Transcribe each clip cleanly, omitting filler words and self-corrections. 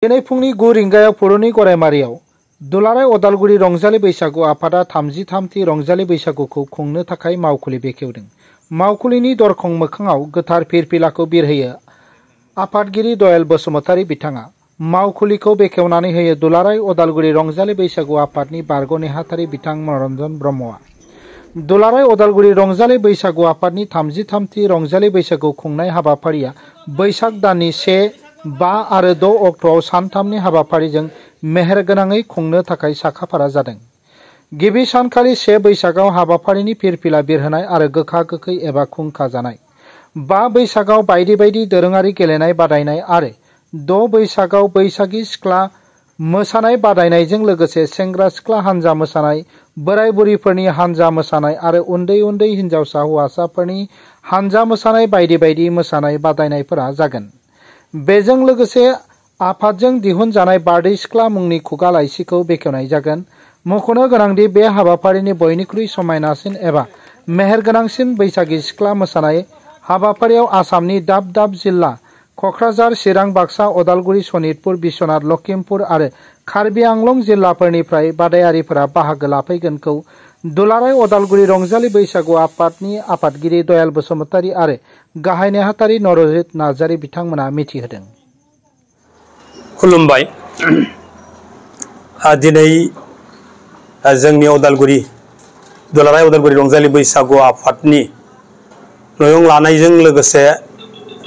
दिनै फुंनि 9 रिंगायाव पुरुनि गरायमारियाव दुलाराय अदालगुरि रंजालि बैसागु आफादा 33थि रंजालि बैसागुखौ खुंनो थाखाय मावखुलि बेखेवदों। मावखुलिनि दरखं मोखाङाव गोथार फिरफिलाखौ बिरहोयो आफादगिरि दयाल बसुमतारी बिथाङा। मावखुलिखौ बेखेवनानै होयो दुलाराय अदालगुरि रंजालि बैसागु आफादनि बारग' नेहाथारि बिथां मनरन्जन ब्रह्मआ। दुलाराय अदालगुरि रंजालि बैसागु आफादनि 33थि रंजालि बैसागु खुंनाय हाबाफारिया बैसाग दाननि 1, 5 आरो 6 अक्ट'आव सानथामनि हाबाफारिजों मेहेरगोनाङै खुंनो थाखाय साखाफारा जादों। गिबि सानखालि 1 बैसागआव हाबाफारिनि फिरफिला बिरहोनाय आरो गोखा गोखै एबा खुंखा जानाय, 5 बैसागआव बायदि बायदि दोरोङारि गेलेनाय बादायनाय आरो 6 बैसागआव बैसागि सिख्ला मोसानाय बादायनायजों लोगोसे सेंग्रा सिख्ला हानजा मोसानाय, बोराय बुरिफोरनि हानजा मोसानाय आरो उन्दै उन्दै हिन्जावसा हौवासाफोरनि हानजा मोसानाय बायदि बायदि मोसानाय बादायनायफोरा जागोन। बेजों लोगोसे आफादजों दिहुनजानाय बारदै सिख्ला मुंनि खुगा लाइसिखौ बेखेवनाय जागोन। मख'नो गोनांदि बे हाबाफारिनि बयनिख्रुइ समायनासिन एबा मेहेरगोनांसिन बैसागि सिख्ला मोसानाय हाबाफारियाव आसामनि दाब दाब जिल्ला क'क्राझार, चिरां, बाक्सा, अदालगुरि, सनितपुर, बिश्वनाथ, लखिमपुर आरो कार्बि आंलं जिल्लाफोरनिफ्राय बादायारिफोरा बाहागो लाफैगोनखौ दुलाराय अदालगुरि रंजालि बैसागु आफादनि आफादगिरि दयाल बसुमतारी आरो गाहाय नेहाथारि नरजित नार्जारी बिथांमोना मिथिहोदों। खुलुमबाय। दिनै जोंनि दुलाराय अदालगुरि रंजालि बैसागु आफादनि नयं लानायजों लोगोसे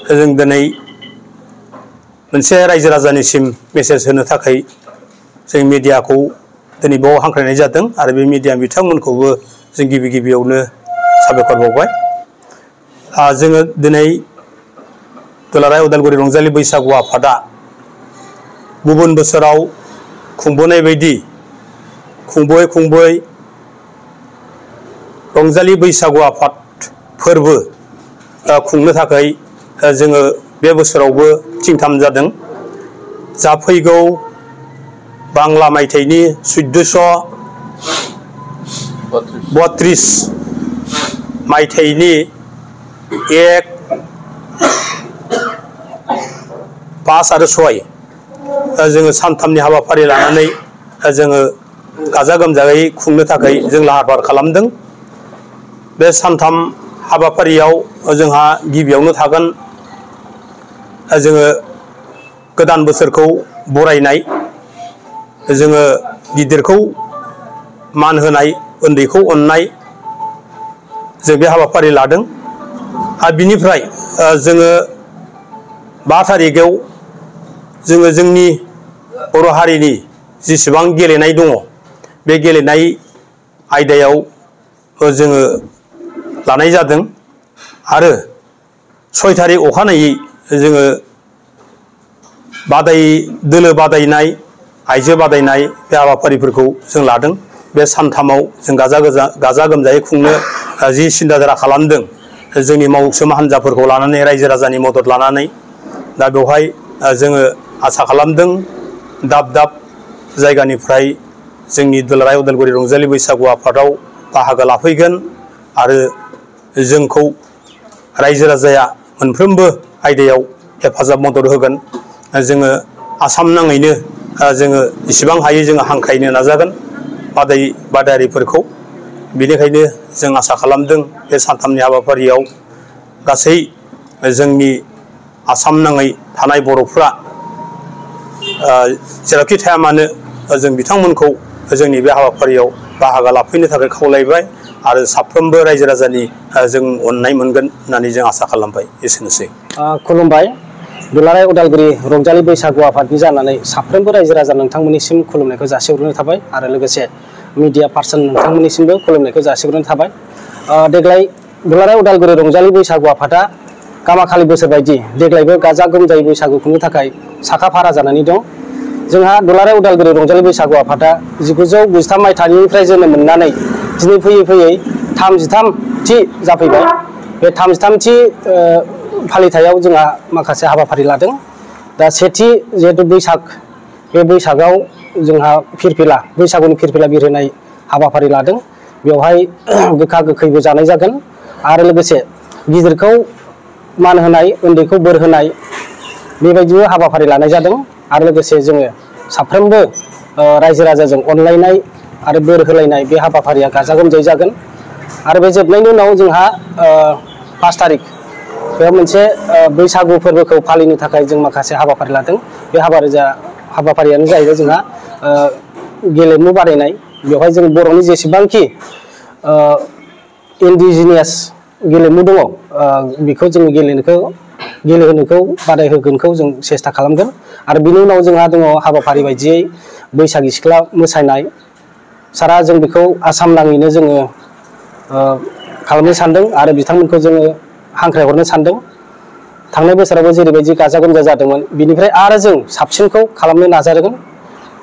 जों दिनै मोनसे रायजो राजानिसिम मेसेज होनो थाखाय जों मिडियाखौ दिनै बाव हांख्रायनाय जादों आरो बे मिडिया बिथांमोनखौबो जों गिबियावनो साबायखर बावबाय। जोङो दिनै दुलाराय अदालगुरि रंजालि बैसागु आफादा गुबुन बोसोराव खुंबोनाय बायदि खुंबोयै रंजालि बैसागु आफाद फोरबो खुंनो थाखाय जोङो बे बोसोरावबो थिंथाम जादों। जा फैगौ बांला मायथाइनि 1432 मायथाइनि 1, 5 आरो 6 जोङो सानथामनि हाबाफारि लानानै जोङो गाजा गोमजायै खुंनो थाखाय जों लाहार फाहार खालामदों। बे सानथाम हाबाफारियाव जोंहा गिबियावनो थागोन जोङो गोदान बोसोरखौ बरायनाय, जोङो गिदिरखौ मान होनाय, उन्दैखौ अननाय, जों बे हाबाफारि लादों। आरो बिनिफ्राय जोङो 5 थारिखआव जोङो जोंनि बर' हारिनि जेसेबां गेलेनाय दङ बे गेलेनाय आयदायाव जोङो लानाय जादों आरो 6 थारिख अखानायै जोङो दोलो बादायनाय, आइजो बादायनाय बे हाबाफारिफोरखौ जों लादों। बे सानथामाव जों गाजा गोमजायै खुंनो जि सिन्थाधारा खालामदों जोंनि मावसोम हान्जाफोरखौ लानानै, रायजो राजानि मदद लानानै। दा बेवहाय जोङो आसा खालामदों दाब दाब जायगानिफ्राय जोंनि दुलाराय अदालगुरि रंजालि बैसागु आफादाव बाहागो लाफैगोन आरो जोंखौ रायजो राजाया मोनफ्रोमबो आयदायाव हेफाजाब मदद होगोन। जोङो आसाम नाङैनो जोङो जेसेबां हायो जोङो हांख्रायनो नाजागोन बादायारिफोरखौ। बेनिखायनो जों आसा खालामदों बे सानथामनि हाबाफारियाव गासै जोंनि आसाम नाङै थानाय बर'फ्रा जेरावखि थाया मानो जों बिथांमोनखौ जोंनि बे हाबाफारियाव बाहागो लाफैनो थाखाय खावलायबाय आरो साफ्रोमबो रायजो राजानि जों अननाय मोनगोन होननानै जों आसा खालामबाय। एसेनोसै। खुलुमबाय। दुलाराय अदालगुरि रंजालि बैसागु आफादनि जानानै साफ्रोमबो रायजो राजा नोंथांमोननिसिम खुलुमनायखौ जासिहरनाय थाबाय आरो लोगोसे मिडिया पार्सन नोंथांमोननिसिमबो खुलुमनायखौ जासिहरनाय थाबाय। देग्लाय दुलाराय अदालगुरि रंजालि बैसागु आफादा गामाखालि बोसोर बायदि देग्लायबो गाजा गोमजायै बैसागु खुंनो थाखाय साखाफारा जानानै दं। जोंहा दुलाराय अदालगुरि रंजालि बैसागु आफादा 1993 मायथाइनिफ्राय जोनोम मोननानै दिनै फैयै 33थि जाफैबाय। बे 33थि फालिथायाव जोंहा माखासे हाबाफारि लादों। दा सेथि जिहेतु बैसाग, बे बैसागाव जोंहा बैसागुनि फिरफिला बिरहोनाय हाबाफारि लादों। बेवहाय गोखा गोखैबो जानाय जागोन आरो लोगोसे गिदिरखौ मान होनाय, उन्दैखौ बोर होनाय बेबायदिबो हाबाफारि लानाय जादों आरो लोगोसे जोङो साफ्रोमबो रायजो राजाजों अनलायनाय आरो बोर होलायनाय बे हाबाफारिया गाजा गोमजायै जागोन। आरो बे जोबनायनि उनाव जोंहा 5 तारिख बेयाव मोनसे बैसागु फोरबोखौ फालिनो थाखाय जों माखासे हाबाफारि लादों। बे हाबाफारियानो जाहैबाय जोंहा गेलेमु बादायनाय। बेवहाय जों बर'नि जेसेबांखि इन्डिजिनियास गेलेमु दङ बेखौ जों गेलेहोनोखौ बादायहोगोनखौ जों सेस्था खालामगोन। आरो बिनि उनाव जोंहा दङ हाबाफारि बायदियै बैसागि सिख्ला मोसानाय। सारा जों बेखौ आसाम नाङैनो जोङो खालामनो सानदों आरो बिथांमोनखौ जोङो हांख्रायहरनो सानदों। थांनाय बोसोरावबो जेरैबायदि गाजा गोमजा जादोंमोन बिनिफ्राय आरो जों साबसिनखौ खालामनो नाजागोन।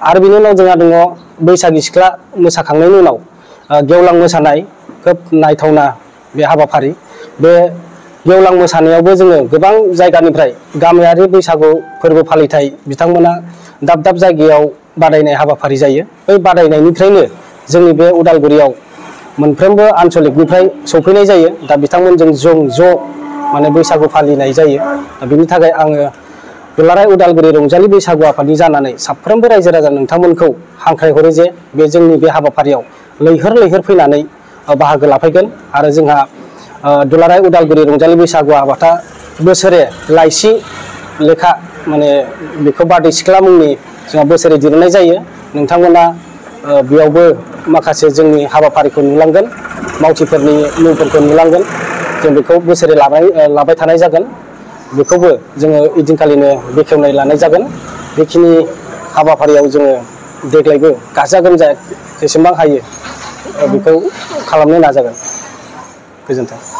आरो बिनि उनाव जोंहा दङ बैसागि सिख्ला मोसाखांनायनि उनाव गेवलां मोसानाय, खोब नायथावना बे हाबाफारि। बे गेवलां मोसानायावबो जोङो गोबां जायगानिफ्राय गामियारि बैसागु फोरबो फालिथाय बिथांमोना दाब दाब जायगायाव बादायनाय हाबाफारि जायो। बै बादायनायनिफ्रायनो जोंनि बे उदालगुरियाव मोनफ्रोमबो आनसलिकनिफ्राय सौफैनाय जायो। दा बिथांमोनजों जों ज' माने बैसागु फालिनाय जायो। दा बिनि थाखाय आङो दुलाराय उदालगुरि रंजालि बैसागु आफादनि जानानै साफ्रोमबो रायजो राजा नोंथांमोनखौ हांख्रायहरो जे बे जोंनि बे हाबाफारियाव लैहोर लैहोर फैनानै बाहागो लाफैगोन। आरो जोंहा दुलाराय उदालगुरि रंजालि बैसागु आफादा बोसोरे लाइसि लेखा माने बेखौ बारदै सिख्ला मुंनि जोंहा बोसोरे दिरुननाय जायो। नोंथांमोना बेयावबो माखासे जोंनि हाबाफारिखौ नुलांगोन, मावथिफोरनि मुंफोरखौ नुलांगोन। जों बेखौ बोसोरे लाबाय थानाय जागोन। बेखौबो जोङो इदिनखालिनो बेखेवनाय लानाय जागोन। बेखिनि हाबाफारियाव जोङो देग्लायबो गाजा गोमजा जेसेबां हायो बेखौ खालामनो नाजागोन। गोजोन्थों।